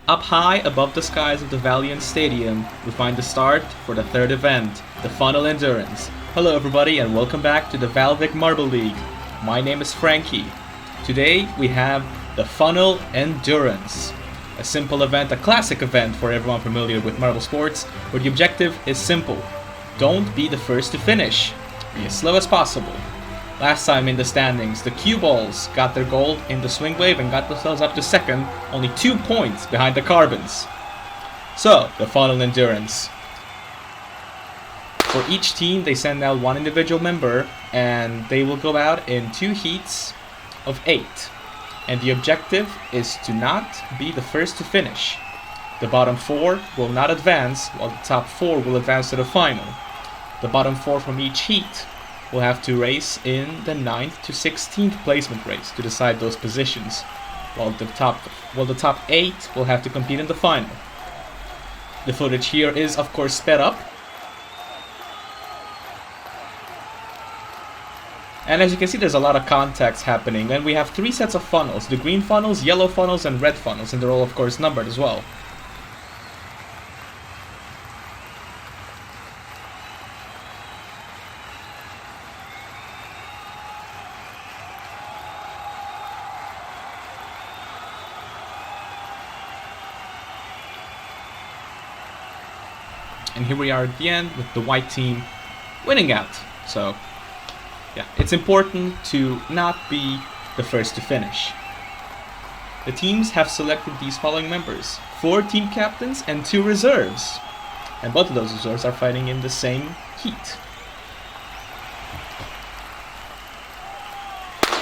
Up high above the skies of the Valiant Stadium, we find the start for the third event, the Funnel Endurance. Hello everybody and welcome back to the VALVIK Marble League. My name is Frankie. Today we have the Funnel Endurance. A simple event, a classic event for everyone familiar with marble sports, where the objective is simple. Don't be the first to finish. Be as slow as possible. Last time in the standings, the cue balls got their gold in the swing wave and got themselves up to second, only 2 points behind the carbons. So, the Funnel Endurance. For each team, they send out one individual member, and they will go out in 2 heats of 8. And the objective is to not be the first to finish. The bottom 4 will not advance, while the top 4 will advance to the final. The bottom 4 from each heat will have to race in the 9th to 16th placement race to decide those positions, while the top 8 will have to compete in the final. The footage here is of course sped up, and as you can see there's a lot of contacts happening, and we have 3 sets of funnels: the green funnels, yellow funnels, and red funnels, and they're all of course numbered as well. And here we are at the end with the white team winning out. So, yeah, it's important to not be the first to finish. The teams have selected these following members: 4 team captains and 2 reserves. And both of those reserves are fighting in the same heat.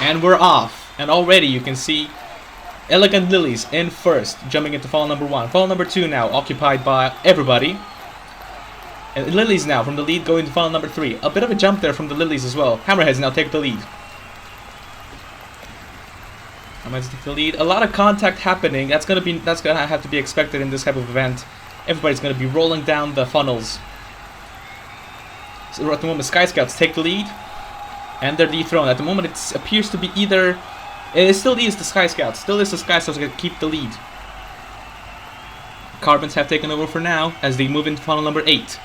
And we're off. And already you can see Elegant Lilies in first, jumping into funnel number 1. Funnel number 2 now occupied by everybody. And Lilies now from the lead going to funnel number 3. A bit of a jump there from the Lilies as well. Hammerheads now take the lead. Hammerheads take the lead. A lot of contact happening. That's gonna have to be expected in this type of event. Everybody's gonna be rolling down the funnels. So at the moment, Sky Scouts take the lead, and they're dethroned. At the moment, it appears to be either. It still is the Sky Scouts. Still is the Sky Scouts that keep the lead. Carbons have taken over for now as they move into funnel number 8.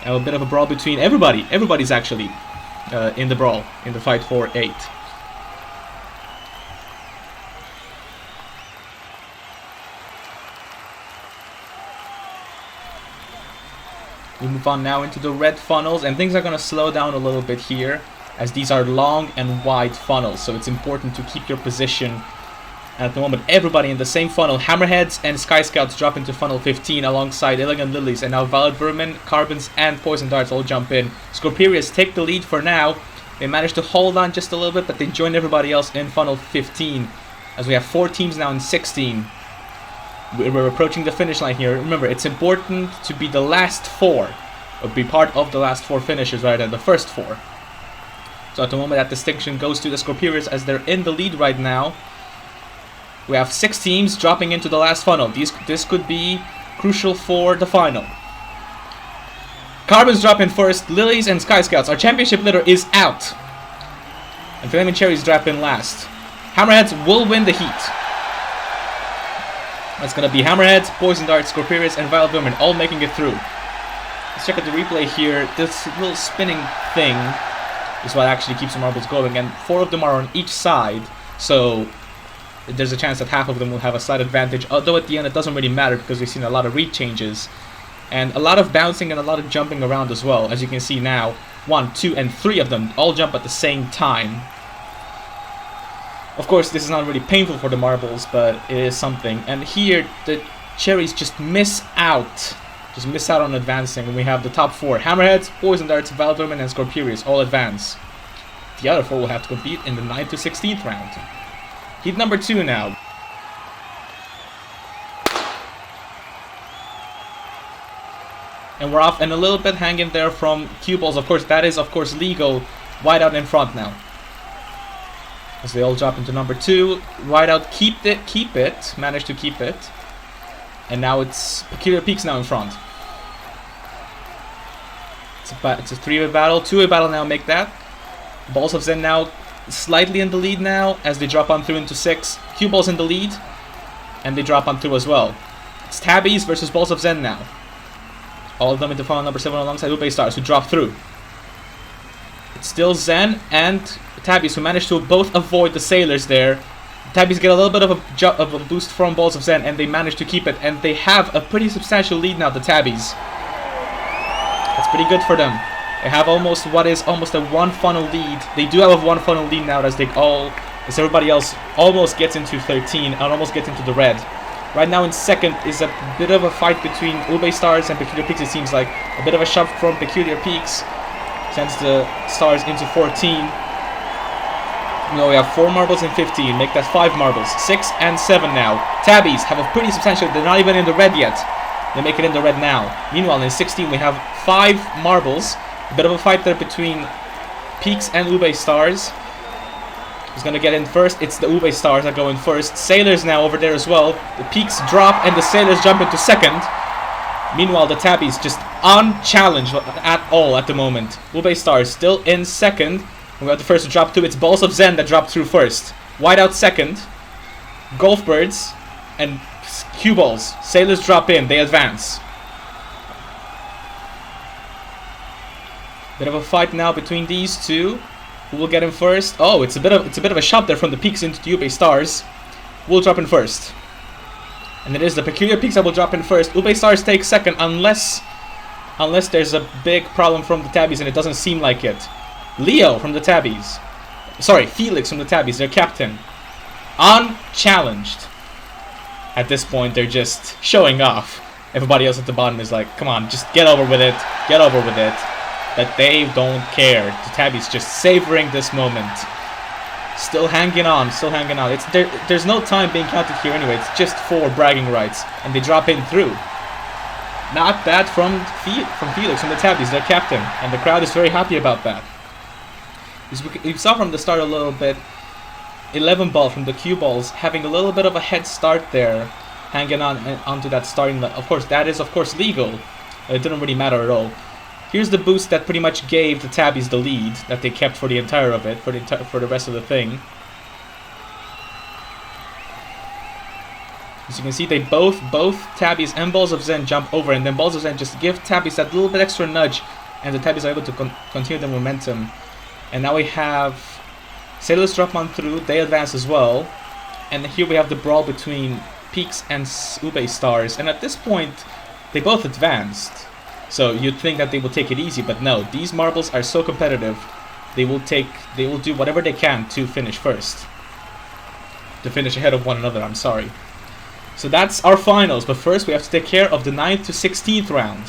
A bit of a brawl between everybody. Everybody's actually in the brawl, in the fight for 8. We move on now into the red funnels, and things are going to slow down a little bit here, as these are long and wide funnels, so it's important to keep your position. At the moment, everybody in the same funnel. Hammerheads and Sky Scouts drop into funnel 15 alongside Elegant Lilies, and now Violet Vermin, Carbons, and Poison Darts all jump in. Scorperius take the lead for now. They manage to hold on just a little bit, but they join everybody else in funnel 15, as we have 4 teams now in 16. We're approaching the finish line here. Remember, it's important to be the last 4, or be part of the last 4 finishers rather than the first 4. So at the moment, that distinction goes to the Scorperius as they're in the lead right now. We have 6 teams dropping into the last funnel. This could be crucial for the final. Carbons drop in first. Lilies and Sky Scouts. Our championship litter is out. And Flaming Cherries drop in last. Hammerheads will win the heat. That's going to be Hammerheads, Poison Darts, Scorperius, and Violet Vermin all making it through. Let's check out the replay here. This little spinning thing is what actually keeps the marbles going. And 4 of them are on each side. So there's a chance that half of them will have a slight advantage, although at the end it doesn't really matter because we've seen a lot of read changes and a lot of bouncing and a lot of jumping around as well. As you can see now, 1, 2, and 3 of them all jump at the same time. Of course, this is not really painful for the marbles, but it is something. And here, the cherries just miss out. Just miss out on advancing, and we have the top 4. Hammerheads, Poison Darts, Violet Vermin, and Scorperius all advance. The other 4 will have to compete in the 9th to 16th round. Heat number 2 now. And we're off and a little bit hanging there from cue balls. Of course, that is of course legal. White out in front now. As they all drop into number 2. White out keep it. Managed to keep it. And now it's Peculiar Peaks now in front. It's a 3-way battle. 2-way battle now make that. Balls of Zen now slightly in the lead now as they drop on through into 6. Cue Balls in the lead, and they drop on through as well. It's Tabbies versus Balls of Zen now. All of them into funnel number 7 alongside Ube Stars, who drop through. It's still Zen and Tabbies who managed to both avoid the Sailors there. Tabbies get a little bit of a boost from Balls of Zen, and they manage to keep it, and they have a pretty substantial lead now, the Tabbies. That's pretty good for them. They have almost what is almost a 1 funnel lead. They do have a 1 funnel lead now as everybody else almost gets into 13 and almost gets into the red. Right now in second is a bit of a fight between Ube Stars and Peculiar Peaks. It seems like a bit of a shove from Peculiar Peaks sends the Stars into 14. No, we have 4 marbles and 15. Make that 5 marbles. 6 and 7 now. Tabbies have a pretty substantial... They're not even in the red yet. They make it in the red now. Meanwhile, in 16, we have 5 marbles. A bit of a fight there between Peaks and Ube Stars. Who's going to get in first? It's the Ube Stars that go in first. Sailors now over there as well. The Peaks drop and the Sailors jump into second. Meanwhile, the Tabbies just unchallenged at all at the moment. Ube Stars still in second. We got the first to drop too. It's Balls of Zen that dropped through first. Whiteout second. Golf Birds and Cue Balls. Sailors drop in. They advance. Bit of a fight now between these two. Who will get in first? Oh, it's a bit of a shot there from the Peaks into the Ube Stars. We'll drop in first. And it is the Peculiar Peaks that will drop in first. Ube Stars take second unless there's a big problem from the Tabbies, and it doesn't seem like it. Leo from the Tabbies. Sorry, Felix from the Tabbies, their captain. Unchallenged. At this point, they're just showing off. Everybody else at the bottom is like, come on, just get over with it. Get over with it. But they don't care. The Tabbies just savoring this moment. Still hanging on, still hanging on. There's no time being counted here anyway. It's just for bragging rights. And they drop in through. Not bad from Felix, from the Tabbies, their captain. And the crowd is very happy about that. We saw from the start a little bit 11 ball from the Cue Balls having a little bit of a head start there, hanging on onto that starting line. Of course, that is of course legal. It didn't really matter at all. Here's the boost that pretty much gave the Tabbies the lead that they kept for the entire of it, for the rest of the thing. As you can see, they both Tabbies and Balls of Zen jump over, and then Balls of Zen just give Tabbies that little bit extra nudge, and the Tabbies are able to continue the momentum. And now we have Sailors drop on through, they advance as well. And here we have the brawl between Peaks and Ube Stars. And at this point, they both advanced. So you'd think that they will take it easy, but no. These marbles are so competitive, they will do whatever they can to finish first. To finish ahead of one another, I'm sorry. So that's our finals, but first we have to take care of the 9th to 16th round.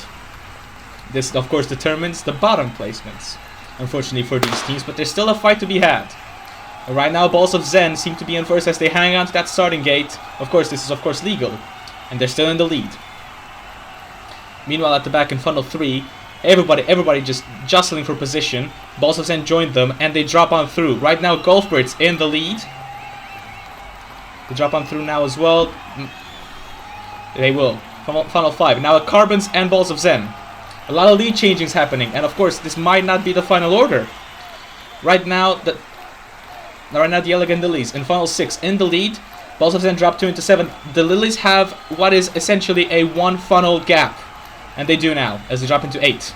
This, of course, determines the bottom placements. Unfortunately for these teams, but there's still a fight to be had. And right now, Balls of Zen seem to be in first as they hang on to that starting gate. Of course, this is of course legal, and they're still in the lead. Meanwhile, at the back in funnel 3, everybody just jostling for position. Balls of Zen joined them, and they drop on through. Right now, Golf Birds in the lead. They drop on through now as well. They will. Funnel 5. Now, Carbons and Balls of Zen. A lot of lead changings happening, and of course, this might not be the final order. Right now, the Elegant Lilies in funnel 6 in the lead. Balls of Zen drop 2 into 7. The Lilies have what is essentially a 1 funnel gap, and they do now as they drop into 8.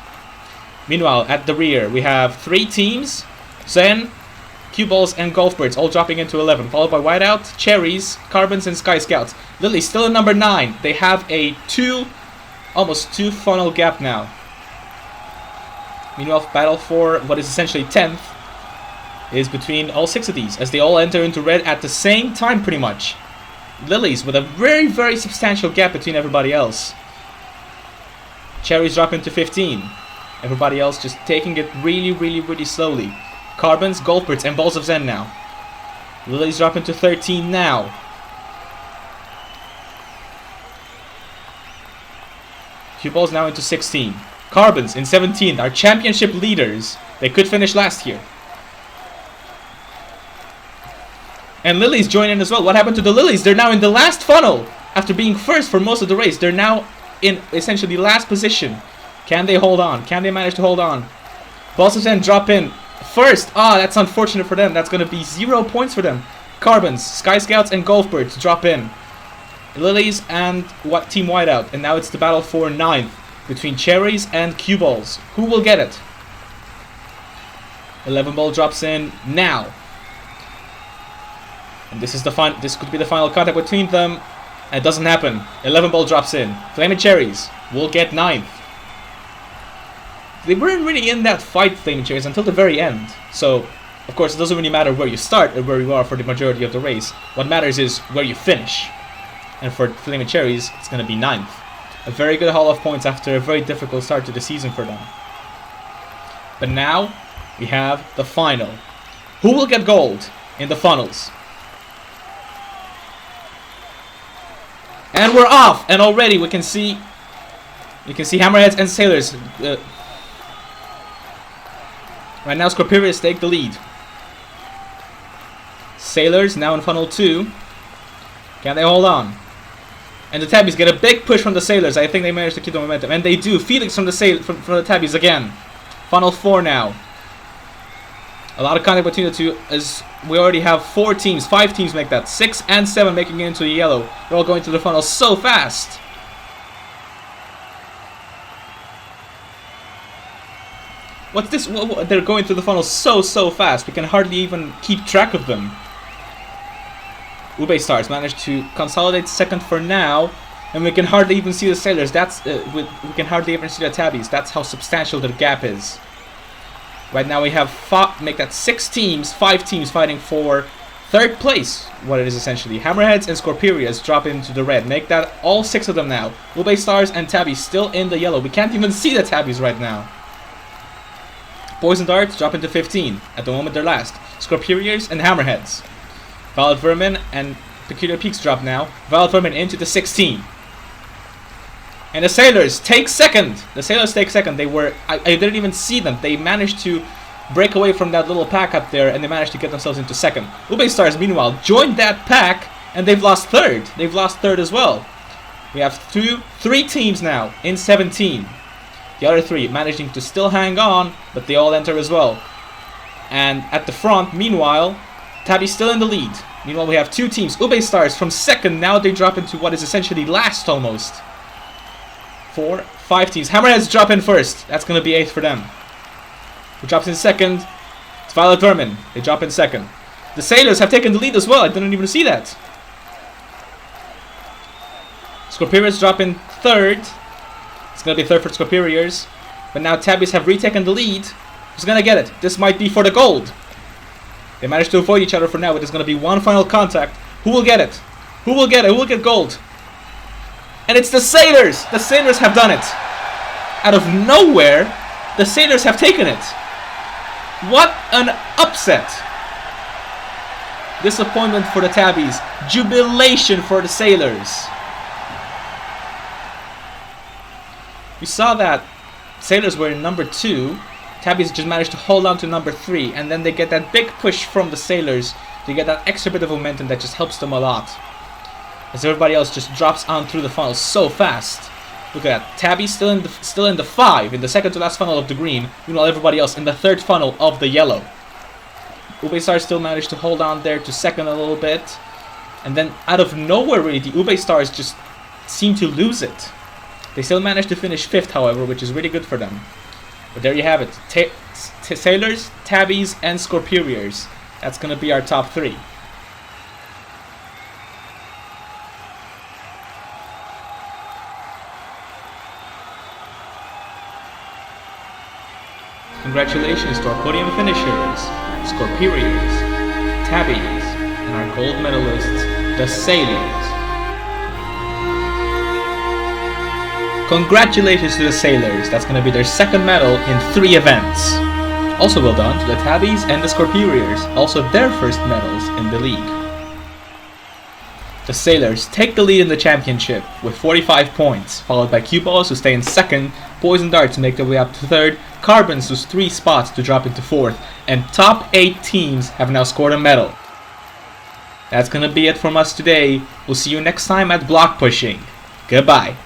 Meanwhile, at the rear, we have 3 teams: Zen, Cue Balls, and Golf Birds, all dropping into 11, followed by Whiteout, Cherries, Carbons, and Sky Scouts. Lilies still in number 9. They have a almost 2 funnel gap now. Meanwhile, battle for what is essentially 10th is between all 6 of these, as they all enter into red at the same time pretty much. Lilies with a very, very substantial gap between everybody else. Cherries drop into 15. Everybody else just taking it really, really, really slowly. Carbons, Golf Birds, and Balls of Zen now. Lilies drop into 13 now. Cue Balls now into 16. Carbons in 17, our championship leaders. They could finish last here. And Lilies join in as well. What happened to the Lilies? They're now in the last funnel. After being first for most of the race, they're now in essentially last position. Can they hold on? Can they manage to hold on? Balls of Zen drop in first. Ah, that's unfortunate for them. That's going to be 0 points for them. Carbons, Sky Scouts, and Golf Birds drop in. Lilies and what Team Whiteout. And now it's the battle for 9th between Cherries and Cue Balls. Who will get it? 11 Ball drops in now. And this is the this could be the final contact between them. And it doesn't happen. 11 Ball drops in. Flaming Cherries will get 9th. They weren't really in that fight, Flaming Cherries, until the very end. So, of course, it doesn't really matter where you start or where you are for the majority of the race. What matters is where you finish. And for Flaming Cherries, it's going to be 9th. A very good haul of points after a very difficult start to the season for them. But now, we have the final. Who will get gold in the funnels? And we're off! And already we can see Hammerheads and Sailors. Right now, Scorpirius take the lead. Sailors now in funnel 2. Can they hold on? And the Tabbies get a big push from the Sailors. I think they managed to keep the momentum. And they do. Felix from the Tabbies again. Funnel 4 now. A lot of contact between the two, as we already have 4 teams, 5 teams make that. 6 and 7 making it into the yellow. They're all going to the funnel so fast. What's this? They're going through the funnel so fast. We can hardly even keep track of them. Ube Stars managed to consolidate second for now, and we can hardly even see the Sailors. That's we can hardly even see the Tabbies. That's how substantial the gap is. Right now we have 6 teams, 5 teams fighting for 3rd place. What it is essentially. Hammerheads and Scorpirius drop into the red. Make that all 6 of them now. Ube Stars and Tabbies still in the yellow. We can't even see the Tabbies right now. Poison Darts drop into 15. At the moment they're last. Scorpirius and Hammerheads. Violet Vermin and Peculiar Peaks drop now. Violet Vermin into the 16. And the Sailors take second. The Sailors take second. They were... I didn't even see them. They managed to break away from that little pack up there, and they managed to get themselves into second. Ube Stars, meanwhile, joined that pack, and they've lost third. They've lost third as well. We have 3 teams now in 17. The other 3 managing to still hang on, but they all enter as well. And at the front, meanwhile, Tabby's still in the lead. Meanwhile, we have 2 teams. Ube Stars from second. Now they drop into what is essentially last almost. 4, 5 teams. Hammerheads drop in first. That's going to be 8th for them. Who drops in second? It's Violet Vermin. They drop in second. The Sailors have taken the lead as well. I didn't even see that. Scorpirius drop in third. It's going to be 3rd for Scorpirius. But now Tabbies have retaken the lead. Who's going to get it? This might be for the gold. They managed to avoid each other for now, but there's going to be one final contact. Who will get it? Who will get it? Who will get gold? And it's the Sailors! The Sailors have done it! Out of nowhere, the Sailors have taken it! What an upset! Disappointment for the Tabbies. Jubilation for the Sailors. We saw that Sailors were in number 2. Tabbies just managed to hold on to number 3. And then they get that big push from the Sailors. They get that extra bit of momentum that just helps them a lot. As everybody else just drops on through the funnel so fast. Look at that. Tabby still in the 5, in the second to last funnel of the green. Meanwhile, everybody else in the 3rd funnel of the yellow. Ube Stars still managed to hold on there to second a little bit. And then out of nowhere, really, the Ube Stars just seem to lose it. They still managed to finish 5th, however, which is really good for them. But there you have it. Sailors, Tabbies, and Scorpirius. That's going to be our top 3. Congratulations to our podium finishers, Scorpirius, Tabbies, and our gold medalists, the Sailors. Congratulations to the Sailors, that's going to be their 2nd medal in 3 events. Also well done to the Tabbies and the Scorpirius, also their 1st medals in the league. The Sailors take the lead in the championship with 45 points, followed by Cue Balls who stay in 2nd, Poison Darts make their way up to 3rd, Carbons lose 3 spots to drop into 4th, and top 8 teams have now scored a medal. That's gonna be it from us today. We'll see you next time at Block Pushing. Goodbye.